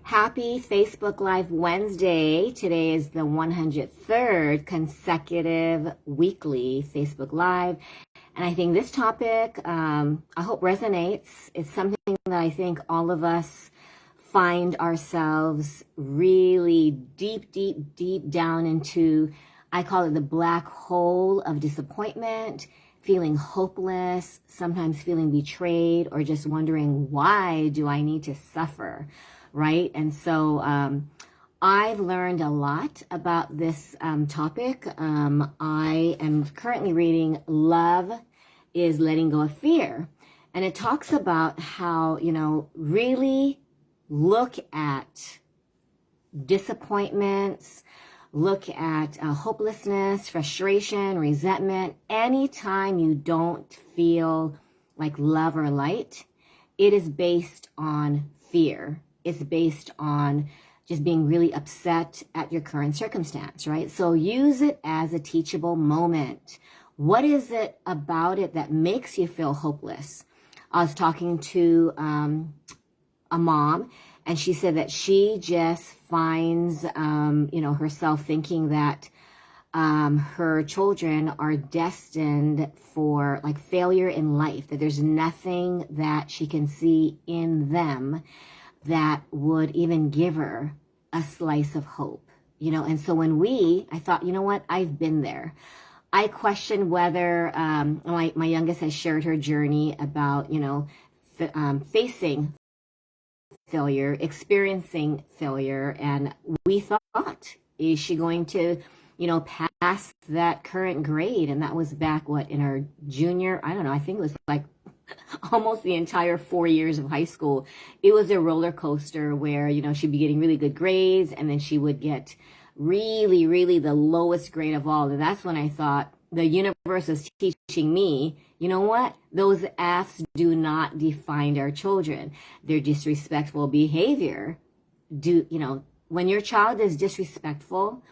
Happy Facebook Live Wednesday. Today is the 103rd consecutive weekly Facebook Live. And I think this topic, I hope resonates. It's something that I think all of us find ourselves really deep down into. I call it the black hole of disappointment, feeling hopeless, sometimes feeling betrayed, or just wondering, why do I need to suffer? Right? And so I've learned a lot about this topic. I am currently reading Love is Letting Go of Fear. And it talks about how, really look at disappointments, look at hopelessness, frustration, resentment. Anytime you don't feel like love or light, it is based on fear. It's based on just being really upset at your current circumstance, right? So use it as a teachable moment. What is it about it that makes you feel hopeless? I was talking to a mom, and she said that she just finds, herself thinking that her children are destined for like failure in life, that there's nothing that she can see in them that would even give her a slice of hope, And so I thought, what? I've been there. I questioned whether, my youngest has shared her journey about, facing failure, experiencing failure. And we thought, is she going to, pass that current grade? And that was back, in her junior, I don't know, I think it was like almost the entire 4 years of high school. It was a roller coaster where, she'd be getting really good grades, and then she would get really the lowest grade of all. And that's when I thought the universe is teaching me, what? Those F's do not define our children. Their disrespectful behavior when your child is disrespectful,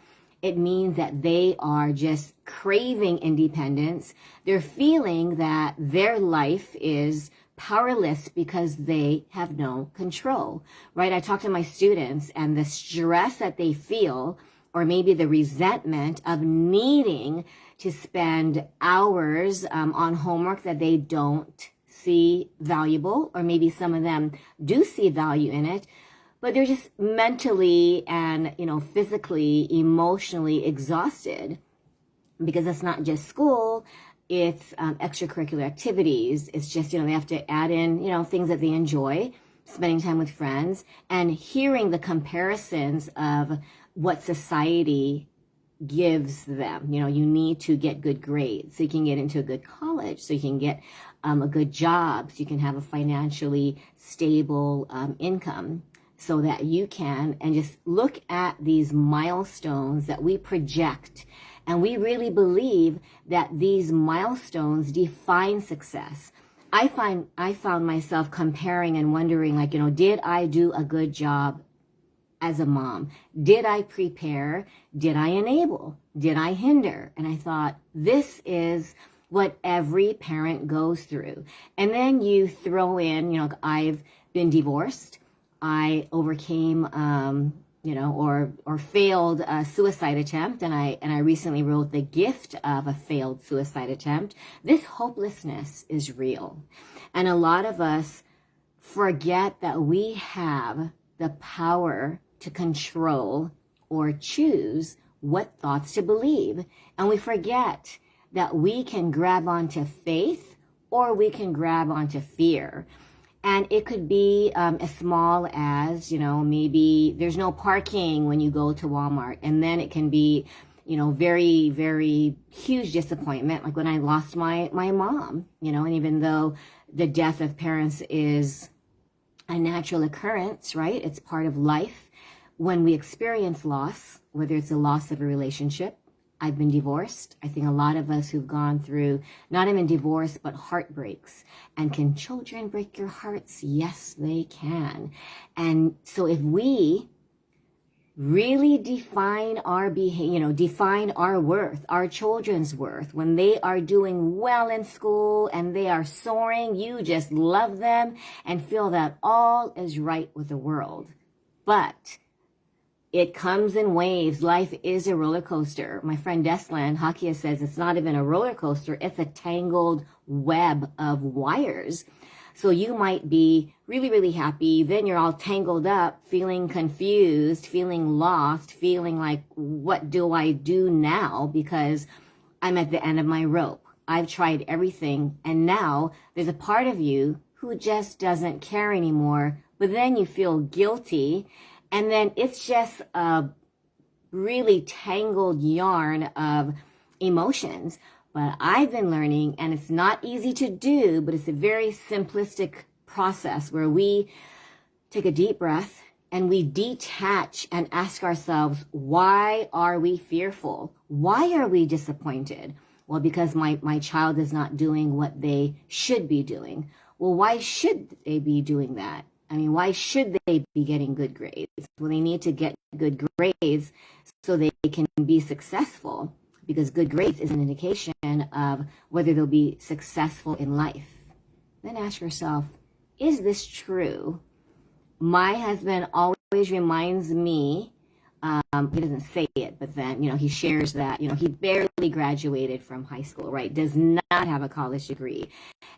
it means that they are just craving independence. They're feeling that their life is powerless because they have no control, right? I talk to my students, and the stress that they feel, or maybe the resentment of needing to spend hours on homework that they don't see valuable, or maybe some of them do see value in it, but they're just mentally and, physically, emotionally exhausted, because it's not just school, it's extracurricular activities. It's just, they have to add in, things that they enjoy, spending time with friends, and hearing the comparisons of what society gives them. You need to get good grades so you can get into a good college, so you can get a good job, so you can have a financially stable income, so that you can, and just look at these milestones that we project. And we really believe that these milestones define success. I found myself comparing and wondering, did I do a good job as a mom? Did I prepare? Did I enable? Did I hinder? And I thought, this is what every parent goes through. And then you throw in, I've been divorced. I overcame, or failed a suicide attempt, and I recently wrote The Gift of a Failed Suicide Attempt. This hopelessness is real, and a lot of us forget that we have the power to control or choose what thoughts to believe, and we forget that we can grab onto faith, or we can grab onto fear. And it could be as small as, maybe there's no parking when you go to Walmart. And then it can be, very, very huge disappointment. Like when I lost my mom, and even though the death of parents is a natural occurrence, right? It's part of life. When we experience loss, whether it's a loss of a relationship, I've been divorced. I think a lot of us who've gone through not even divorce, but heartbreaks. And can children break your hearts? Yes, they can. And so if we really define our behavior, define our worth, our children's worth, when they are doing well in school and they are soaring, you just love them and feel that all is right with the world. but it comes in waves. Life is a roller coaster. My friend Deslan Hakia says it's not even a roller coaster. It's a tangled web of wires. So you might be really, really happy. Then you're all tangled up, feeling confused, feeling lost, feeling like, what do I do now? Because I'm at the end of my rope. I've tried everything. And now there's a part of you who just doesn't care anymore. But then you feel guilty. And then it's just a really tangled yarn of emotions. But I've been learning, and it's not easy to do, but it's a very simplistic process where we take a deep breath and we detach and ask ourselves, why are we fearful? Why are we disappointed? Well, because my child is not doing what they should be doing. Well, why should they be doing that? I mean, why should they be getting good grades? Well, they need to get good grades so they can be successful, because good grades is an indication of whether they'll be successful in life. Then ask yourself, is this true? My husband always reminds me, he doesn't say it, but then, he shares that, he barely graduated from high school, right? Does not have a college degree.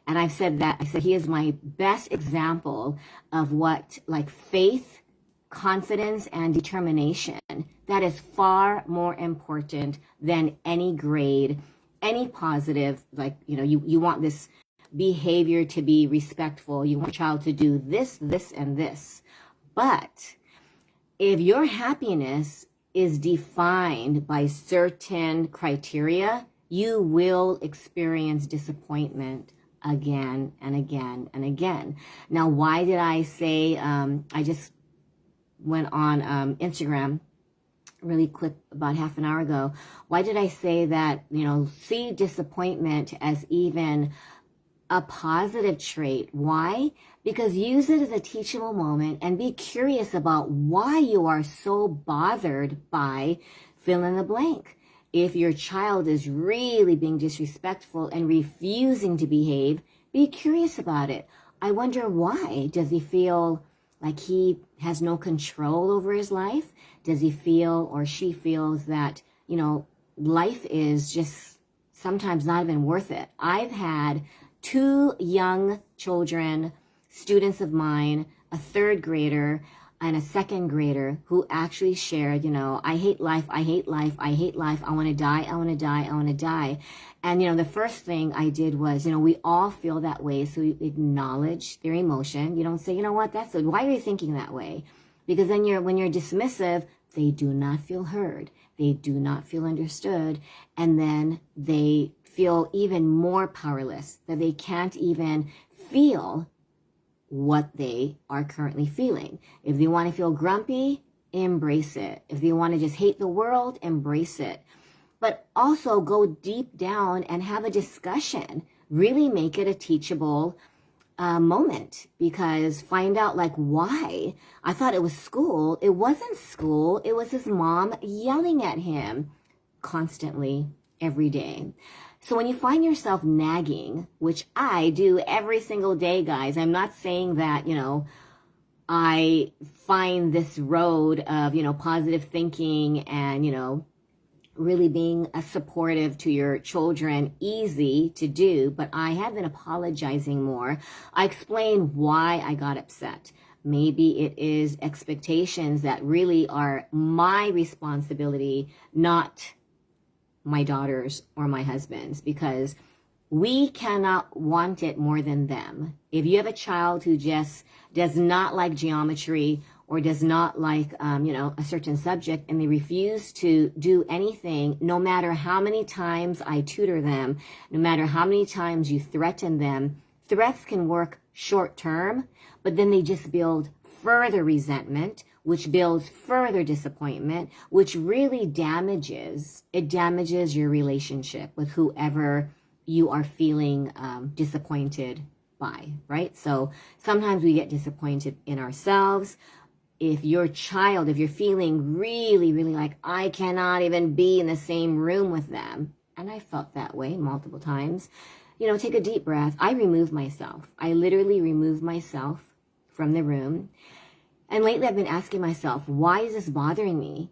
And I've said that, I said, he is my best example of what, like, faith, confidence, and determination, that is far more important than any grade, any positive, like, you want this behavior to be respectful. You want your child to do this, this, and this. But if your happiness is defined by certain criteria, you will experience disappointment again and again and again. Now, why did I say, I just went on Instagram really quick about half an hour ago. Why did I say that, see disappointment as even a positive trait? Why? Because use it as a teachable moment and be curious about why you are so bothered by fill in the blank. If your child is really being disrespectful and refusing to behave, be curious about it. I wonder why. Does he feel like he has no control over his life? Does he feel, or she feels that, life is just sometimes not even worth it? I've had 2 young children, students of mine, a 3rd grader and a 2nd grader, who actually shared, I hate life, I hate life, I hate life, I want to die, I want to die, I want to die. And, the first thing I did was, we all feel that way. So you acknowledge their emotion. You don't say, that's good. Why are you thinking that way? Because then when you're dismissive, they do not feel heard. They do not feel understood. And then they feel even more powerless, that they can't even feel what they are currently feeling. If they want to feel grumpy, embrace it. If they want to just hate the world, embrace it. But also go deep down and have a discussion. Really make it a teachable moment, because find out, like, why. I thought it was school. It wasn't school. It was his mom yelling at him constantly every day. So when you find yourself nagging, which I do every single day, guys, I'm not saying that, I find this road of, positive thinking and, really being a supportive to your children easy to do, but I have been apologizing more. I explain why I got upset. Maybe it is expectations that really are my responsibility, not my daughter's or my husband's, because we cannot want it more than them. If you have a child who just does not like geometry or does not like, a certain subject, and they refuse to do anything, no matter how many times I tutor them, no matter how many times you threaten them, threats can work short term, but then they just build further resentment, which builds further disappointment, which really damages your relationship with whoever you are feeling disappointed by, right? So sometimes we get disappointed in ourselves. If you're feeling really, really like, I cannot even be in the same room with them, and I felt that way multiple times, take a deep breath. I remove myself. I literally remove myself from the room. And lately I've been asking myself, why is this bothering me?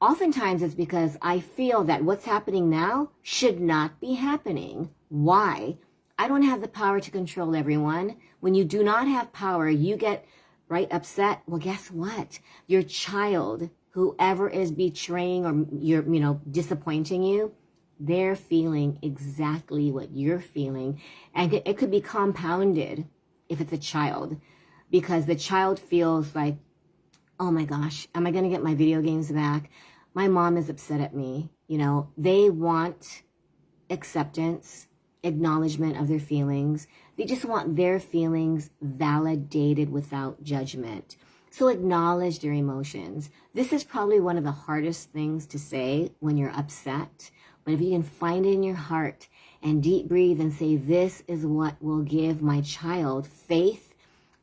Oftentimes it's because I feel that what's happening now should not be happening. Why? I don't have the power to control everyone. When you do not have power, you get right upset. Well, guess what? Your child, whoever is betraying or you're, disappointing you, they're feeling exactly what you're feeling. And it could be compounded if it's a child, because the child feels like, oh my gosh, am I going to get my video games back? My mom is upset at me. They want acceptance, acknowledgement of their feelings. They just want their feelings validated without judgment. So acknowledge their emotions. This is probably one of the hardest things to say when you're upset. But if you can find it in your heart and deep breathe and say, this is what will give my child faith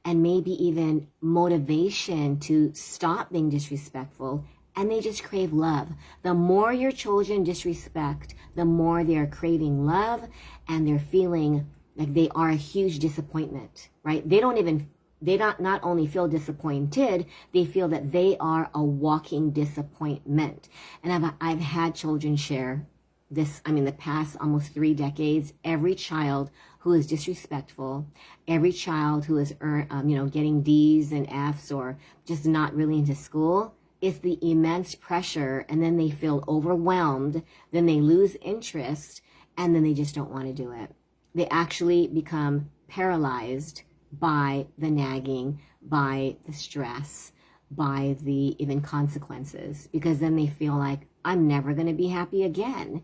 and maybe even motivation to stop being disrespectful, and they just crave love. The more your children disrespect, the more they are craving love, and they're feeling like they are a huge disappointment, right? They not only feel disappointed, they feel that they are a walking disappointment. And I've had children share this, the past almost 3 decades, every child who is disrespectful, every child who is getting D's and F's or just not really into school, it's the immense pressure, and then they feel overwhelmed, then they lose interest, and then they just don't want to do it. They actually become paralyzed by the nagging, by the stress, by the even consequences, because then they feel like, I'm never going to be happy again.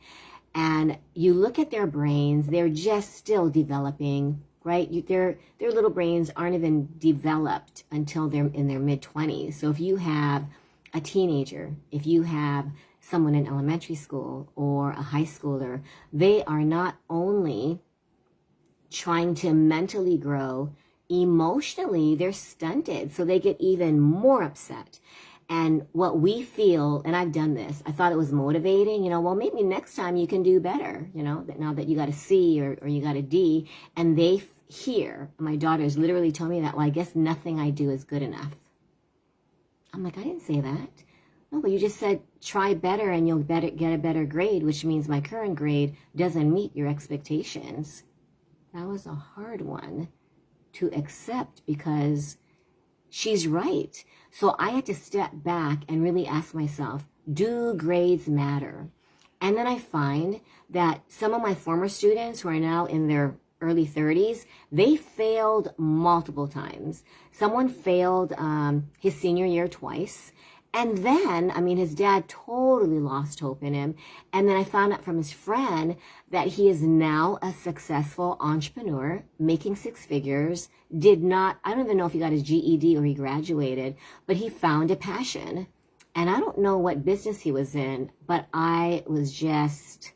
And you look at their brains, they're just still developing, right? Their little brains aren't even developed until they're in their mid-20s. So if you have a teenager, if you have someone in elementary school or a high schooler, they are not only trying to mentally grow, emotionally, they're stunted. So they get even more upset. And what we feel, and I've done this, I thought it was motivating, well, maybe next time you can do better, that now that you got a C or you got a D, and they hear, my daughters literally told me that, well, I guess nothing I do is good enough. I'm like, I didn't say that. No, but you just said try better and you'll get a better grade, which means my current grade doesn't meet your expectations. That was a hard one to accept because she's right. So I had to step back and really ask myself, do grades matter? And then I find that some of my former students who are now in their early 30s, they failed multiple times. Someone failed his senior year twice. And then, his dad totally lost hope in him. And then I found out from his friend that he is now a successful entrepreneur, making 6 figures, I don't even know if he got his GED or he graduated, but he found a passion. And I don't know what business he was in, but I was just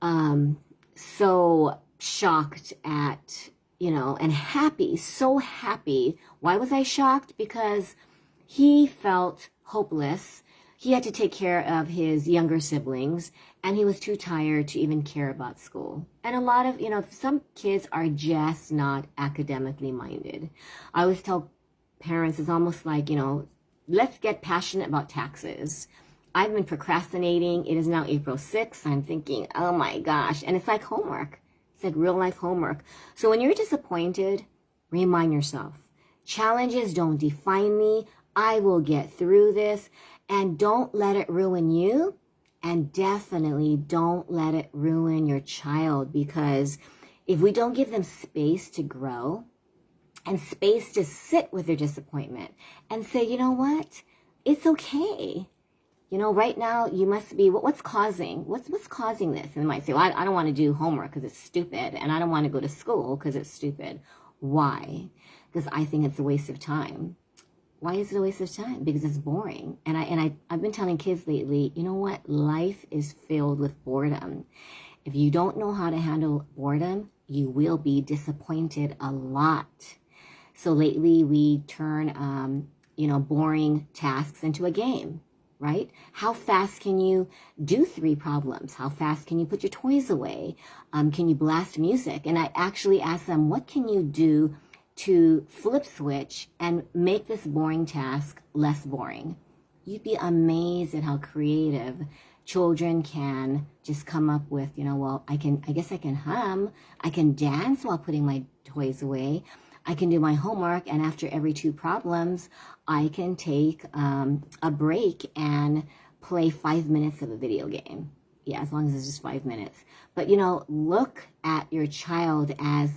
so shocked at, and happy, so happy. Why was I shocked? Because he felt hopeless. He had to take care of his younger siblings, and he was too tired to even care about school. And a lot of, some kids are just not academically minded. I always tell parents, it's almost like, let's get passionate about taxes. I've been procrastinating. It is now April 6th. I'm thinking, oh my gosh. And it's like homework. It's like real life homework. So when you're disappointed, remind yourself, challenges don't define me. I will get through this, and don't let it ruin you, and definitely don't let it ruin your child, because if we don't give them space to grow and space to sit with their disappointment and say, you know what, it's okay. Right now you must be, what's causing this? And they might say, well, I don't want to do homework because it's stupid, and I don't want to go to school because it's stupid. Why? Because I think it's a waste of time. Why is it a waste of time? Because it's boring. And I've been telling kids lately, you know what? Life is filled with boredom. If you don't know how to handle boredom, you will be disappointed a lot. So lately we turn, boring tasks into a game, right? How fast can you do 3 problems? How fast can you put your toys away? Can you blast music? And I actually ask them, what can you do to flip switch and make this boring task less boring. You'd be amazed at how creative children can just come up with, well, I guess I can hum, I can dance while putting my toys away, I can do my homework, and after every 2 problems, I can take a break and play 5 minutes of a video game. Yeah, as long as it's just 5 minutes. But, look at your child as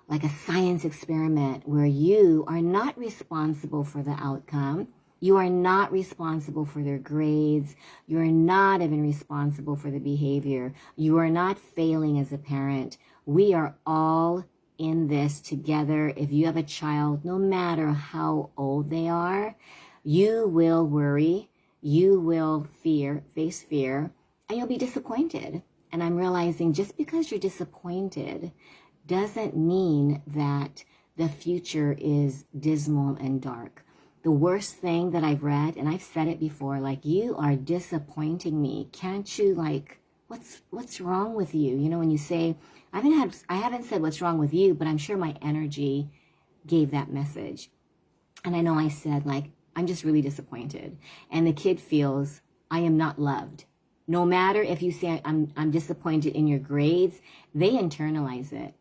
like a science experiment where you are not responsible for the outcome. You are not responsible for their grades. You are not even responsible for the behavior. You are not failing as a parent. We are all in this together. If you have a child, no matter how old they are, you will worry, you will face fear, and you'll be disappointed. And I'm realizing just because you're disappointed doesn't mean that the future is dismal and dark. The worst thing that I've read, and I've said it before, like, you are disappointing me. Can't you, like, what's wrong with you? When you say, I haven't said what's wrong with you, but I'm sure my energy gave that message. And I know I said, like, I'm just really disappointed. And the kid feels, I am not loved. No matter if you say I'm disappointed in your grades, they internalize it.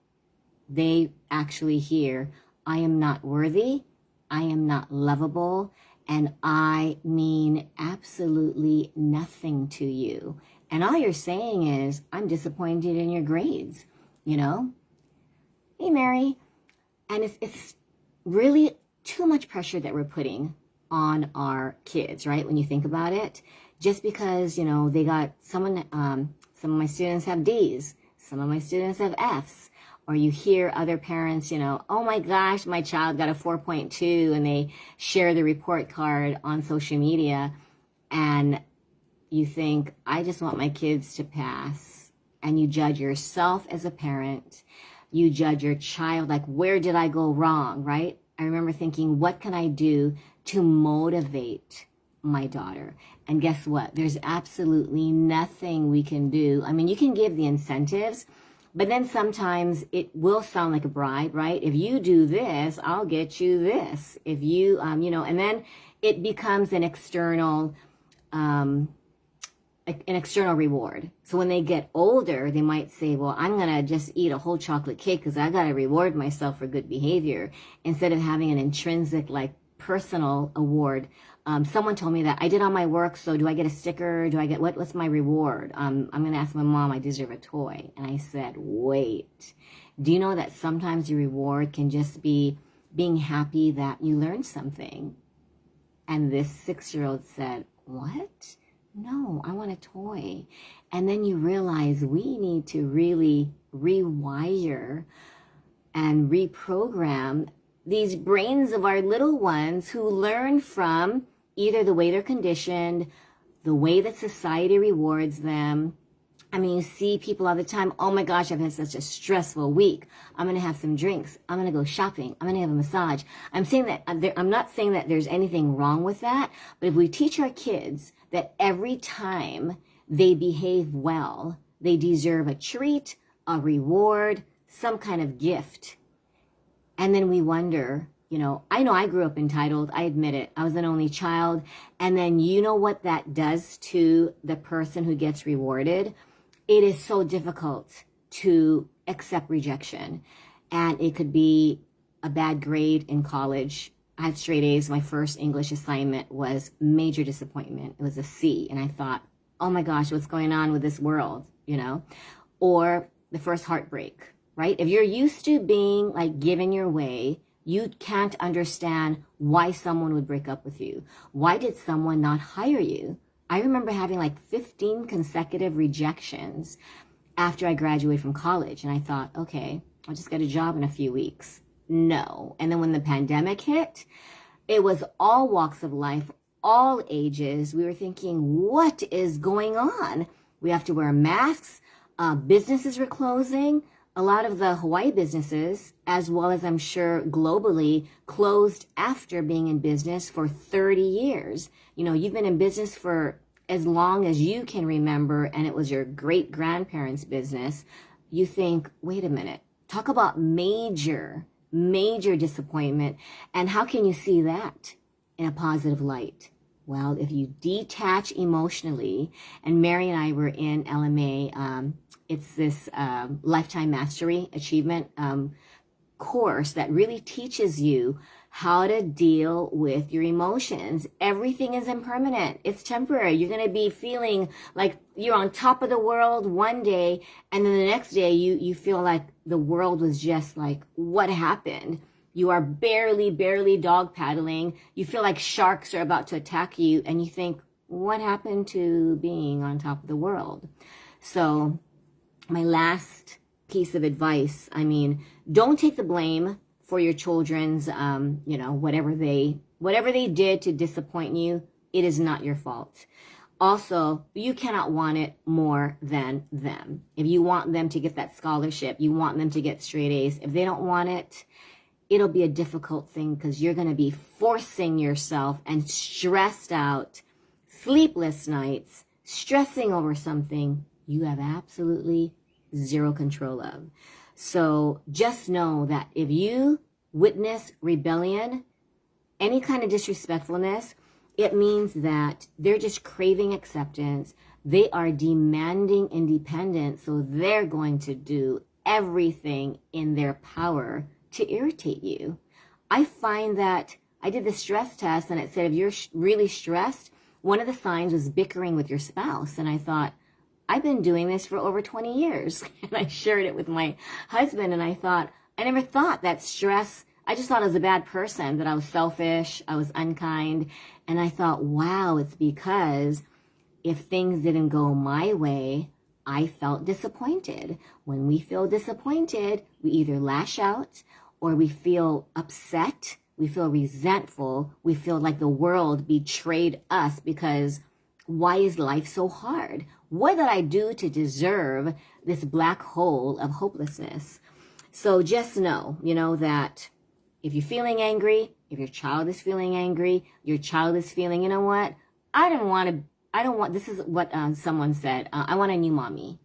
They actually hear, I am not worthy, I am not lovable, and I mean absolutely nothing to you. And all you're saying is, I'm disappointed in your grades, Hey, Mary. And it's really too much pressure that we're putting on our kids, right? When you think about it, just because, they got some of my students have D's, some of my students have F's, or you hear other parents, oh my gosh, my child got a 4.2, and they share the report card on social media, and you think, I just want my kids to pass. And you judge yourself as a parent. You judge your child, like, where did I go wrong, right? I remember thinking, what can I do to motivate my daughter? And guess what? There's absolutely nothing we can do. I mean, you can give the incentives, but then sometimes it will sound like a bribe, right? If you do this, I'll get you this. If you, and then it becomes an external reward. So when they get older, they might say, well, I'm going to just eat a whole chocolate cake because I got to reward myself for good behavior, instead of having an intrinsic, like, personal award. Someone told me that I did all my work, so do I get a sticker? Do I get, what's my reward? I'm going to ask my mom, I deserve a toy. And I said, wait, do you know that sometimes your reward can just be being happy that you learned something? And this 6-year-old said, what? No, I want a toy. And then you realize we need to really rewire and reprogram these brains of our little ones who learn from either the way they're conditioned, the way that society rewards them. I mean, you see people all the time, oh my gosh, I've had such a stressful week. I'm going to have some drinks. I'm going to go shopping. I'm going to have a massage. I'm not saying that there's anything wrong with that, but if we teach our kids that every time they behave well, they deserve a treat, a reward, some kind of gift. And then we wonder, I know I grew up entitled. I admit it. I was an only child. And then you know what that does to the person who gets rewarded? It is so difficult to accept rejection. And it could be a bad grade in college. I had straight A's. My first English assignment was major disappointment. It was a C. And I thought, oh my gosh, what's going on with this world, Or the first heartbreak, right? If you're used to being, like, given your way, you can't understand why someone would break up with you. Why did someone not hire you? I remember having like 15 consecutive rejections after I graduated from college. And I thought, okay, I'll just get a job in a few weeks. No. And then when the pandemic hit, it was all walks of life, all ages. We were thinking, what is going on? We have to wear masks. Businesses were closing. A lot of the Hawaii businesses, as well as I'm sure globally, closed after being in business for 30 years. You've been in business for as long as you can remember, and it was your great-grandparents' business. You think, wait a minute, talk about major major disappointment. And how can you see that in a positive light? Well, if you detach emotionally, and Mary and I were in LMA, it's this Lifetime Mastery Achievement course that really teaches you how to deal with your emotions. Everything is impermanent. It's temporary. You're going to be feeling like you're on top of the world one day, and then the next day you feel like the world was just like, what happened? You are barely dog paddling. You feel like sharks are about to attack you, and you think, what happened to being on top of the world? So my last piece of advice, don't take the blame for your children's, whatever they did to disappoint you. It is not your fault. Also, you cannot want it more than them. If you want them to get that scholarship, you want them to get straight A's. If they don't want it, it'll be a difficult thing because you're going to be forcing yourself and stressed out, sleepless nights, stressing over something you have absolutely zero control of. So just know that if you witness rebellion, any kind of disrespectfulness, it means that they're just craving acceptance. They are demanding independence. So they're going to do everything in their power to irritate you. I find that I did the stress test and it said if you're really stressed, one of the signs was bickering with your spouse. And I thought, I've been doing this for over 20 years. And I shared it with my husband. And I thought, I never thought that stress, I just thought I was a bad person, that I was selfish, I was unkind. And I thought, wow, it's because if things didn't go my way, I felt disappointed. When we feel disappointed, we either lash out or we feel upset, we feel resentful, we feel like the world betrayed us because why is life so hard? What did I do to deserve this black hole of hopelessness? So just know, that if you're feeling angry, if your child is feeling angry, your child is feeling, you know what? This is what someone said, I want a new mommy.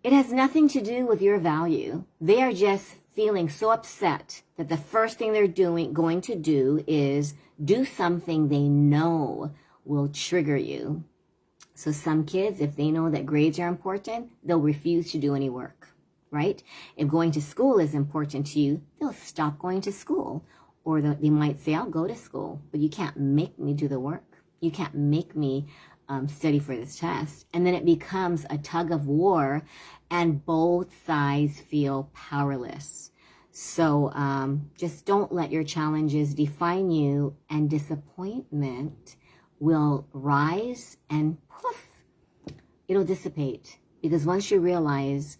It has nothing to do with your value. They are just feeling so upset that the first thing they're going to do is do something they know will trigger you. So some kids, if they know that grades are important, they'll refuse to do any work, right? If going to school is important to you, they'll stop going to school. Or they might say, I'll go to school, but you can't make me do the work. You can't make me study for this test. And then it becomes a tug of war and both sides feel powerless. So just don't let your challenges define you, and disappointment will rise and poof, it'll dissipate. Because once you realize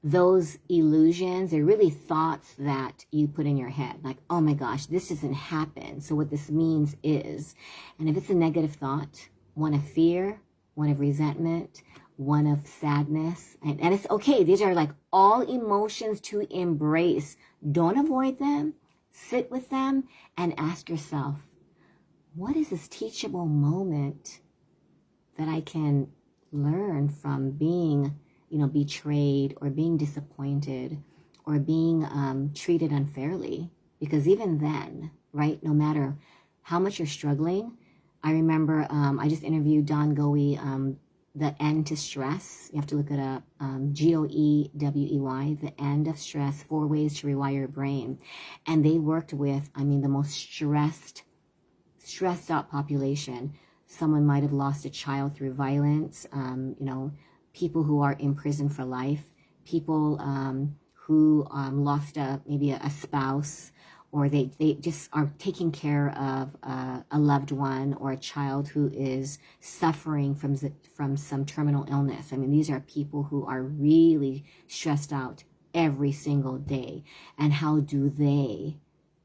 those illusions are really thoughts that you put in your head, like, oh my gosh, this doesn't happen. So what this means is, and if it's a negative thought, one of fear, one of resentment, one of sadness, and it's okay. These are like all emotions to embrace. Don't avoid them. Sit with them and ask yourself, what is this teachable moment that I can learn from being, betrayed or being disappointed or being treated unfairly? Because even then, right, no matter how much you're struggling, I remember I just interviewed Don Goey, The End to Stress. You have to look it up, Goewey, The End of Stress, 4 Ways to Rewire Your Brain. And they worked with, the most stressed out population. Someone might have lost a child through violence, people who are in prison for life, people who lost maybe a spouse, or they just are taking care of a loved one or a child who is suffering from some terminal illness. These are people who are really stressed out every single day. And how do they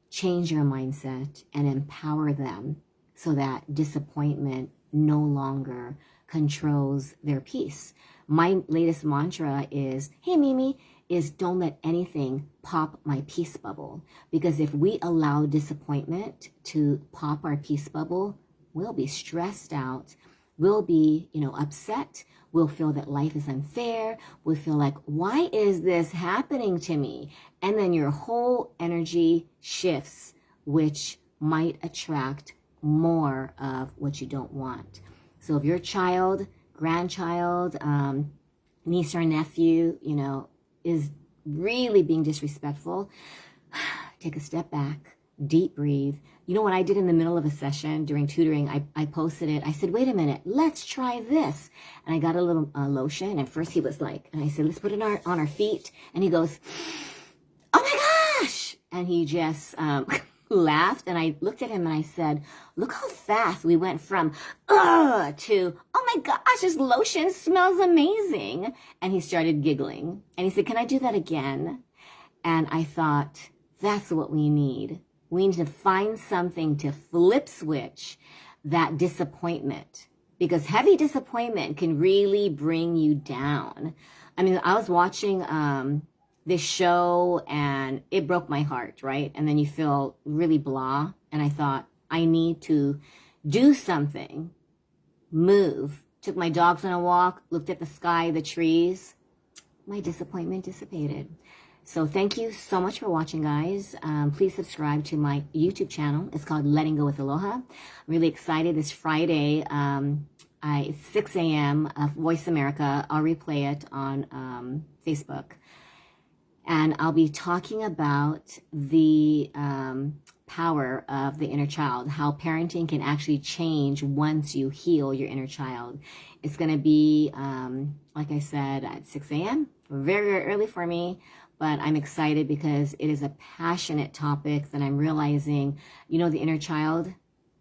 change your mindset and empower them so that disappointment no longer controls their peace? My latest mantra is, hey Mimi, is don't let anything pop my peace bubble. Because if we allow disappointment to pop our peace bubble, we'll be stressed out. we'll be, upset. We'll feel that life is unfair. We'll feel like, why is this happening to me? And then your whole energy shifts, which might attract more of what you don't want. So if your child, grandchild, niece or nephew, is really being disrespectful, take a step back, deep breathe. You know what I did in the middle of a session during tutoring? I posted it. I said, wait a minute, let's try this. And I got a little lotion. And first he was like, and I said, let's put it on our feet. And he goes, oh my gosh. And he just laughed. And I looked at him and I said, look how fast we went from to, oh my gosh, this lotion smells amazing. And he started giggling. And he said, can I do that again? And I thought, that's what we need. We need to find something to flip switch that disappointment, because heavy disappointment can really bring you down. I mean, I was watching this show and it broke my heart, right? And then you feel really blah. And I thought, I need to do something, move. Took my dogs on a walk, looked at the sky, the trees. My disappointment dissipated. So thank you so much for watching, guys. Please subscribe to my YouTube channel. It's called Letting Go with Aloha. I'm really excited. This Friday, it's 6 a.m. Voice America. I'll replay it on Facebook. And I'll be talking about the power of the inner child, how parenting can actually change once you heal your inner child. It's going to be, like I said, at 6 a.m. Very, very early for me. But I'm excited because it is a passionate topic that I'm realizing, the inner child,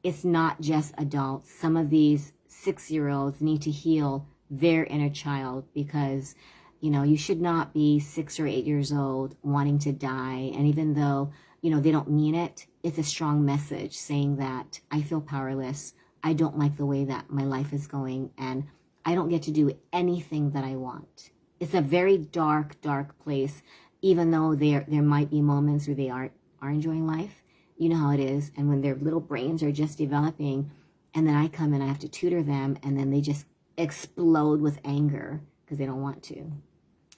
it's not just adults. Some of these 6-year-olds need to heal their inner child because, you should not be 6 or 8 years old wanting to die. And even though, they don't mean it, it's a strong message saying that I feel powerless. I don't like the way that my life is going and I don't get to do anything that I want. It's a very dark, dark place. Even though there might be moments where they are enjoying life, you know how it is. And when their little brains are just developing, and then I come and I have to tutor them, and then they just explode with anger because they don't want to.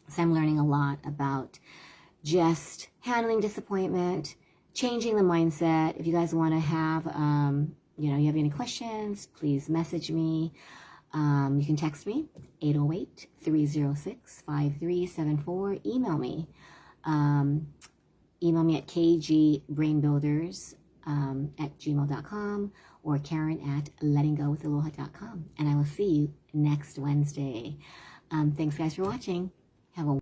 So I'm learning a lot about just handling disappointment, changing the mindset. If you guys want to have, you have any questions, please message me. You can text me, 808-306-5374. Email me. Email me at kgbrainbuilders@gmail.com or Karen@lettinggowithaloha.com. And I will see you next Wednesday. Thanks, guys, for watching.